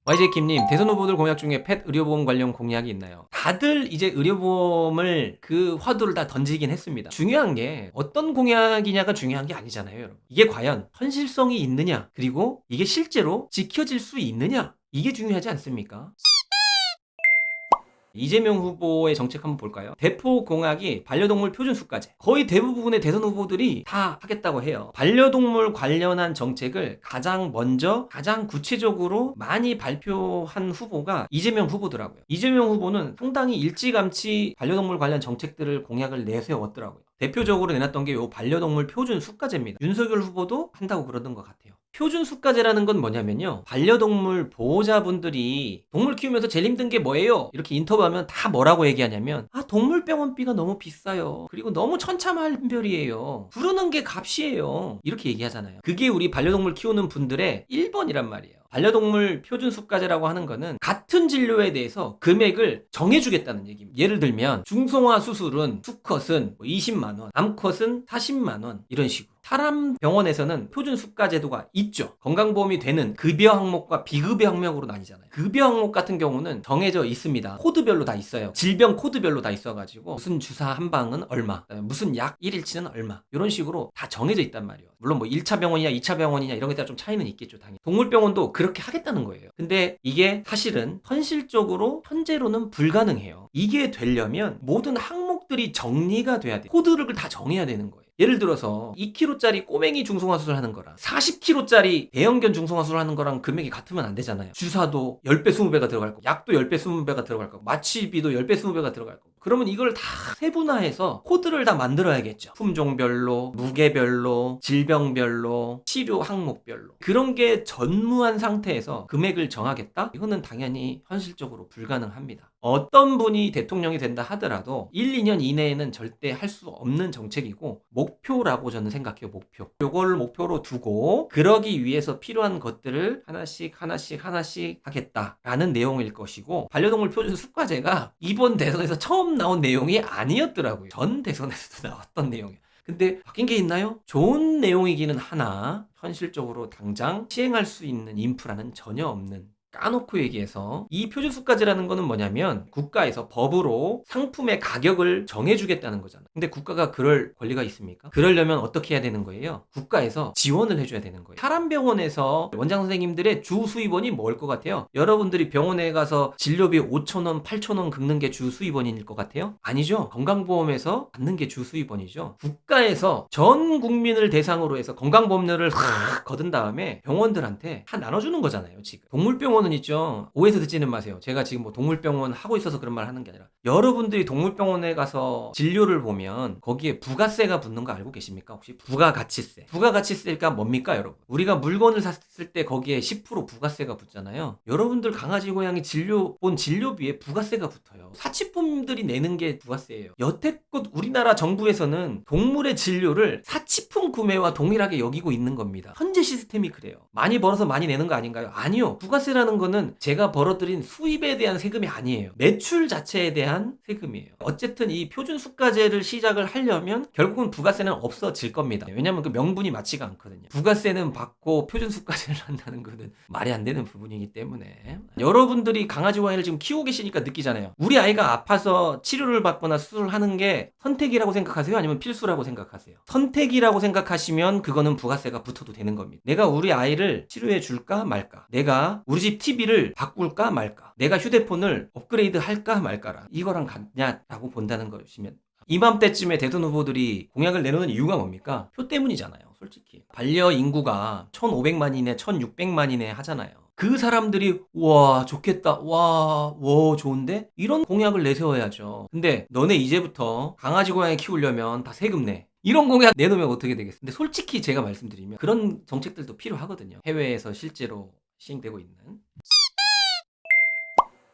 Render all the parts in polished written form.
YJ킴님, 대선 후보들 공약 중에 펫 의료보험 관련 공약이 있나요? 다들 이제 의료보험을 그 화두를 다 던지긴 했습니다. 중요한 게 어떤 공약이냐가 중요한 게 아니잖아요, 여러분. 이게 과연 현실성이 있느냐, 그리고 이게 실제로 지켜질 수 있느냐, 이게 중요하지 않습니까? 이재명 후보의 정책 한번 볼까요? 대포 공약이 반려동물 표준수까지. 거의 대부분의 대선 후보들이 다 하겠다고 해요. 반려동물 관련한 정책을 가장 먼저 가장 구체적으로 많이 발표한 후보가 이재명 후보더라고요. 이재명 후보는 상당히 일찌감치 반려동물 관련 정책들을 공약을 내세웠더라고요. 대표적으로 내놨던 게 요 반려동물 표준수가제입니다. 윤석열 후보도 한다고 그러던 것 같아요. 표준수가제라는 건 뭐냐면요, 반려동물 보호자분들이 동물 키우면서 제일 힘든 게 뭐예요? 이렇게 인터뷰하면 다 뭐라고 얘기하냐면, 동물병원비가 너무 비싸요. 그리고 너무 천차만별이에요. 부르는 게 값이에요. 이렇게 얘기하잖아요. 그게 우리 반려동물 키우는 분들의 1번이란 말이에요. 반려동물 표준수가제라고 하는 거는 같은 진료에 대해서 금액을 정해주겠다는 얘기입니다. 예를 들면 중성화 수술은 수컷은 20만 원, 암컷은 40만 원, 이런 식으로. 사람 병원에서는 표준수가 제도가 있죠. 건강보험이 되는 급여 항목과 비급여 항목으로 나뉘잖아요. 급여 항목 같은 경우는 정해져 있습니다. 코드별로 다 있어요. 질병 코드별로 다 있어가지고 무슨 주사 한 방은 얼마, 무슨 약 1일치는 얼마, 이런 식으로 다 정해져 있단 말이에요. 물론 뭐 1차 병원이냐 2차 병원이냐 이런 것에 따라 좀 차이는 있겠죠, 당연히. 동물병원도 그렇게 하겠다는 거예요. 근데 이게 사실은 현실적으로 현재로는 불가능해요. 이게 되려면 모든 항목들이 정리가 돼야 돼요. 코드를 다 정해야 되는 거예요. 예를 들어서 2kg짜리 꼬맹이 중성화 수술 하는 거랑 40kg짜리 대형견 중성화 수술 하는 거랑 금액이 같으면 안 되잖아요. 주사도 10배, 20배가 들어갈 거고, 약도 10배, 20배가 들어갈 거고, 마취비도 10배, 20배가 들어갈 거고. 그러면 이걸 다 세분화해서 코드를 다 만들어야겠죠. 품종별로, 무게별로, 질병별로, 치료 항목별로. 그런 게 전무한 상태에서 금액을 정하겠다? 이거는 당연히 현실적으로 불가능합니다. 어떤 분이 대통령이 된다 하더라도 1, 2년 이내에는 절대 할 수 없는 정책이고, 목표라고 저는 생각해요. 목표. 요걸 목표로 두고 그러기 위해서 필요한 것들을 하나씩 하겠다라는 내용일 것이고, 반려동물 표준 수가제가 이번 대선에서 처음 나온 내용이 아니었더라고요. 전 대선에서도 나왔던 내용이에요. 근데 바뀐 게 있나요? 좋은 내용이기는 하나 현실적으로 당장 시행할 수 있는 인프라는 전혀 없는, 까놓고 얘기해서 이 표준수가제라는 거는 뭐냐면 국가에서 법으로 상품의 가격을 정해주겠다는 거잖아요. 근데 국가가 그럴 권리가 있습니까? 그러려면 어떻게 해야 되는 거예요? 국가에서 지원을 해줘야 되는 거예요. 사람 병원에서 원장 선생님들의 주 수입원이 뭘 것 같아요? 여러분들이 병원에 가서 진료비 5,000원, 8,000원 긁는 게 주 수입원일 것 같아요? 아니죠. 건강보험에서 받는 게 주 수입원이죠. 국가에서 전 국민을 대상으로 해서 건강보험료를 거둔 다음에 병원들한테 다 나눠주는 거잖아요. 지금 동물병원은 있죠. 오해서 듣지는 마세요. 제가 지금 뭐 동물병원 하고 있어서 그런 말 하는 게 아니라, 여러분들이 동물병원에 가서 진료를 보면 거기에 부가세가 붙는 거 알고 계십니까? 혹시 부가가치세. 부가가치세가 뭡니까, 여러분? 우리가 물건을 샀을 때 거기에 10% 부가세가 붙잖아요. 여러분들 강아지 고양이 진료비에 부가세가 붙어요. 사치품들이 내는 게 부가세예요. 여태껏 우리나라 정부에서는 동물의 진료를 사치품 구매와 동일하게 여기고 있는 겁니다. 현재 시스템이 그래요. 많이 벌어서 많이 내는 거 아닌가요? 아니요. 부가세라는 거는 제가 벌어들인 수입에 대한 세금이 아니에요. 매출 자체에 대한 세금이에요. 어쨌든 이 표준수가제를 시작을 하려면 결국은 부가세는 없어질 겁니다. 왜냐면 그 명분이 맞지가 않거든요. 부가세는 받고 표준수가제를 한다는 거는 말이 안 되는 부분이기 때문에, 여러분들이 강아지 고양이를 지금 키우고 계시니까 느끼잖아요. 우리 아이가 아파서 치료를 받거나 수술을 하는 게 선택이라고 생각하세요? 아니면 필수라고 생각하세요? 선택이라고 생각하시면 그거는 부가세가 붙어도 되는 겁니다. 내가 우리 아이를 치료해 줄까 말까, 내가 우리 집 TV를 바꿀까 말까, 내가 휴대폰을 업그레이드 할까 말까라, 이거랑 같냐라고 본다는 것이면, 이맘때쯤에 대선 후보들이 공약을 내놓는 이유가 뭡니까? 표 때문이잖아요. 솔직히 반려 인구가 1,500만이네 1,600만이네 하잖아요. 그 사람들이 와 좋겠다, 와 좋은데, 이런 공약을 내세워야죠. 근데 너네 이제부터 강아지 고양이 키우려면 다 세금 내, 이런 공약 내놓으면 어떻게 되겠어요? 근데 솔직히 제가 말씀드리면 그런 정책들도 필요하거든요. 해외에서 실제로 시행되고 있는.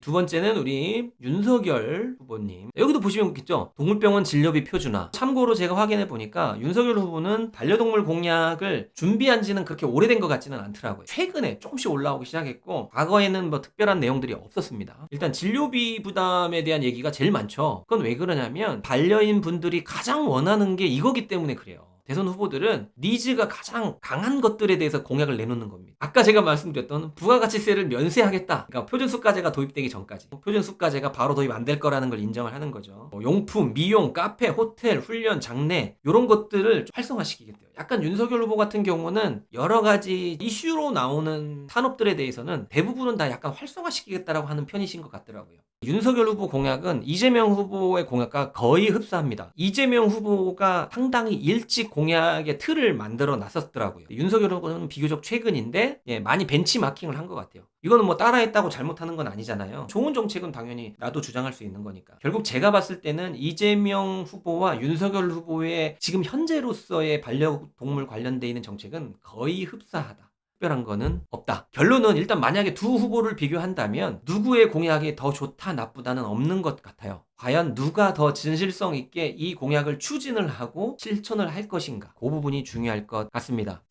두 번째는 우리 윤석열 후보님. 여기도 보시면 있죠. 동물병원 진료비 표준화. 참고로 제가 확인해 보니까 윤석열 후보는 반려동물 공약을 준비한 지는 그렇게 오래된 것 같지는 않더라고요. 최근에 조금씩 올라오기 시작했고, 과거에는 뭐 특별한 내용들이 없었습니다. 일단 진료비 부담에 대한 얘기가 제일 많죠. 그건 왜 그러냐면 반려인 분들이 가장 원하는 게 이거기 때문에 그래요. 대선 후보들은 니즈가 가장 강한 것들에 대해서 공약을 내놓는 겁니다. 아까 제가 말씀드렸던 부가가치세를 면세하겠다. 그러니까 표준수가제가 도입되기 전까지. 표준수가제가 바로 도입 안 될 거라는 걸 인정을 하는 거죠. 용품, 미용, 카페, 호텔, 훈련, 장례 이런 것들을 활성화시키겠대요. 약간 윤석열 후보 같은 경우는 여러 가지 이슈로 나오는 산업들에 대해서는 대부분은 다 약간 활성화시키겠다라고 하는 편이신 것 같더라고요. 윤석열 후보 공약은 이재명 후보의 공약과 거의 흡사합니다. 이재명 후보가 상당히 일찍 공약의 틀을 만들어 놨었더라고요. 윤석열 후보는 비교적 최근인데 많이 벤치마킹을 한 것 같아요. 이거는 뭐 따라했다고 잘못하는 건 아니잖아요. 좋은 정책은 당연히 나도 주장할 수 있는 거니까. 결국 제가 봤을 때는 이재명 후보와 윤석열 후보의 지금 현재로서의 반려동물 관련돼 있는 정책은 거의 흡사하다. 특별한 거는 없다. 결론은 일단 만약에 두 후보를 비교한다면 누구의 공약이 더 좋다 나쁘다는 없는 것 같아요. 과연 누가 더 진실성 있게 이 공약을 추진을 하고 실천을 할 것인가, 그 부분이 중요할 것 같습니다.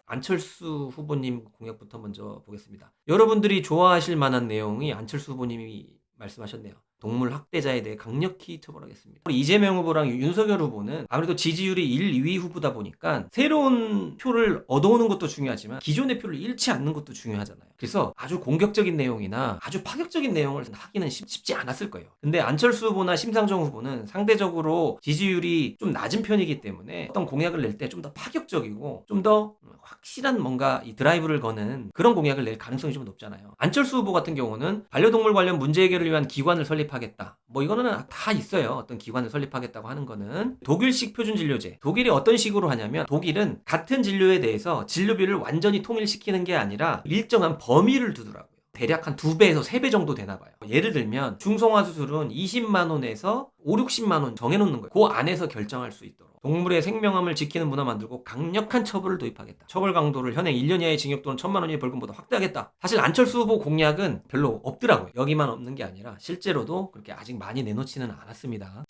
안철수 후보님 공약부터 먼저 보겠습니다. 여러분들이 좋아하실 만한 내용이 안철수 후보님이 말씀하셨네요. 동물 학대자에 대해 강력히 처벌하겠습니다. 이재명 후보랑 윤석열 후보는 아무래도 지지율이 1, 2위 후보다 보니까 새로운 표를 얻어오는 것도 중요하지만 기존의 표를 잃지 않는 것도 중요하잖아요. 그래서 아주 공격적인 내용이나 아주 파격적인 내용을 하기는 쉽지 않았을 거예요. 근데 안철수 후보나 심상정 후보는 상대적으로 지지율이 좀 낮은 편이기 때문에 어떤 공약을 낼 때 좀 더 파격적이고 좀 더 확실한 뭔가 이 드라이브를 거는 그런 공약을 낼 가능성이 좀 높잖아요. 안철수 후보 같은 경우는 반려동물 관련 문제 해결을 위한 기관을 설립하겠다. 뭐 이거는 다 있어요. 어떤 기관을 설립하겠다고 하는 거는. 독일식 표준진료제. 독일이 어떤 식으로 하냐면 독일은 같은 진료에 대해서 진료비를 완전히 통일시키는 게 아니라 일정한 범위를 두더라고요. 대략 한 2배에서 3배 정도 되나 봐요. 예를 들면 중성화 수술은 20만 원에서 5, 60만 원 정해놓는 거예요. 그 안에서 결정할 수 있도록. 동물의 생명함을 지키는 문화 만들고 강력한 처벌을 도입하겠다. 처벌 강도를 현행 1년 이하의 징역 또는 1,000만 원 이하의 벌금보다 확대하겠다. 사실 안철수 후보 공약은 별로 없더라고요. 여기만 없는 게 아니라 실제로도 그렇게 아직 많이 내놓지는 않았습니다.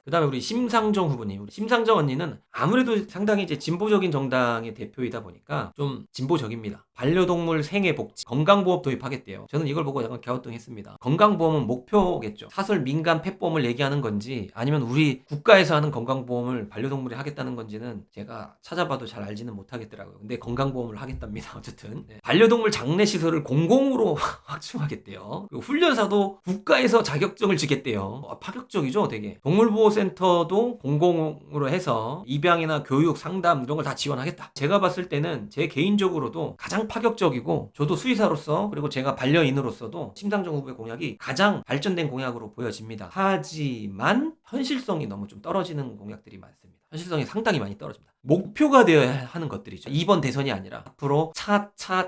그 다음에 우리 심상정 후보님. 우리 심상정 언니는 아무래도 상당히 이제 진보적인 정당의 대표이다 보니까 좀 진보적입니다. 반려동물 생애복지, 건강보험 도입하겠대요. 저는 이걸 보고 약간 갸우뚱했습니다. 건강보험은 목표겠죠. 사설 민간 펫보험을 얘기하는 건지 아니면 우리 국가에서 하는 건강보험을 반려동물이 하겠다는 건지는 제가 찾아봐도 잘 알지는 못하겠더라고요. 근데 건강보험을 하겠답니다. 어쨌든 반려동물 장례시설을 공공으로 확충하겠대요. 훈련사도 국가에서 자격증을 주겠대요. 파격적이죠 되게. 동물보호센터도 공공으로 해서 입양이나 교육, 상담 이런 걸 다 지원하겠다. 제가 봤을 때는 제 개인적으로도 가장 파격적이고 저도 수의사로서 그리고 제가 반려인으로서도 심상정 후보의 공약이 가장 발전된 공약으로 보여집니다. 하지만 현실성이 너무 좀 떨어지는 공약들이 많습니다. 현실성이 상당히 많이 떨어집니다. 목표가 되어야 하는 것들이죠. 이번 대선이 아니라 앞으로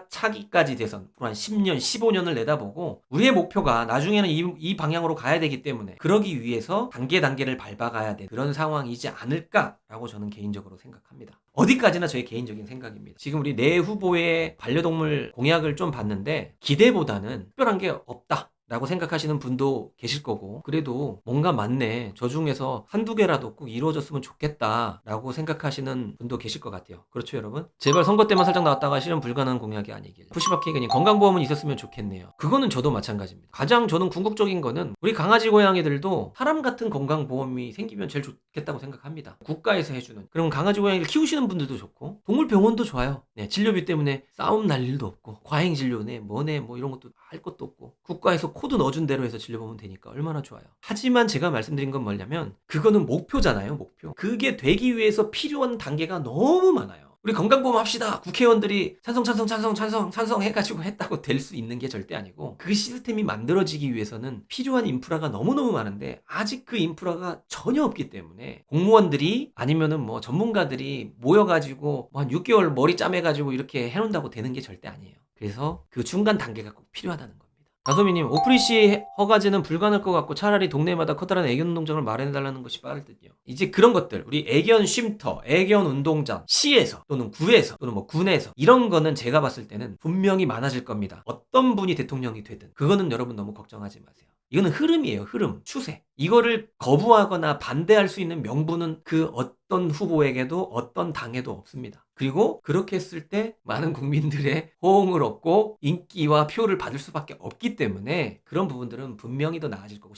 차기까지 대선, 한 10년, 15년을 내다보고 우리의 목표가 나중에는 이 방향으로 가야 되기 때문에 그러기 위해서 단계를 밟아가야 되는 그런 상황이지 않을까라고 저는 개인적으로 생각합니다. 어디까지나 저의 개인적인 생각입니다. 지금 우리 네 후보의 반려동물 공약을 좀 봤는데 기대보다는 특별한 게 없다 라고 생각하시는 분도 계실 거고 그래도 뭔가 많네, 저 중에서 한두 개라도 꼭 이루어졌으면 좋겠다 라고 생각하시는 분도 계실 것 같아요. 그렇죠 여러분? 제발 선거 때만 살짝 나왔다가 실현 불가능한 공약이 아니길. 푸시박히기니 건강보험은 있었으면 좋겠네요. 그거는 저도 마찬가지입니다. 가장 저는 궁극적인 거는 우리 강아지 고양이들도 사람 같은 건강보험이 생기면 제일 좋겠다고 생각합니다. 국가에서 해주는. 그럼 강아지 고양이를 키우시는 분들도 좋고 동물병원도 좋아요. 진료비 때문에 싸움 날 일도 없고 과잉진료네 뭐네 뭐 이런 것도 할 것도 없고 국가에서 코드 넣어준 대로 해서 진료보면 되니까 얼마나 좋아요. 하지만 제가 말씀드린 건 뭐냐면 그거는 목표잖아요. 목표. 그게 되기 위해서 필요한 단계가 너무 많아요. 우리 건강보험 합시다. 국회의원들이 찬성 해가지고 했다고 될 수 있는 게 절대 아니고 그 시스템이 만들어지기 위해서는 필요한 인프라가 너무너무 많은데 아직 그 인프라가 전혀 없기 때문에 공무원들이 아니면은 뭐 전문가들이 모여가지고 뭐 한 6개월 머리 짜매가지고 이렇게 해놓는다고 되는 게 절대 아니에요. 그래서 그 중간 단계가 꼭 필요하다는 거예요. 다소미님, 오프리시 허가제는 불가능할 것 같고 차라리 동네마다 커다란 애견 운동장을 마련해달라는 것이 빠를 듯요. 이제 그런 것들, 우리 애견 쉼터, 애견 운동장, 시에서 또는 구에서 또는 뭐 군에서 이런 거는 제가 봤을 때는 분명히 많아질 겁니다. 어떤 분이 대통령이 되든 그거는 여러분 너무 걱정하지 마세요. 이거는 흐름이에요. 흐름, 추세. 이거를 거부하거나 반대할 수 있는 명분은 그 어떤 후보에게도 어떤 당에도 없습니다. 그리고 그렇게 했을 때 많은 국민들의 호응을 얻고 인기와 표를 받을 수밖에 없기 때문에 그런 부분들은 분명히 더 나아질 거고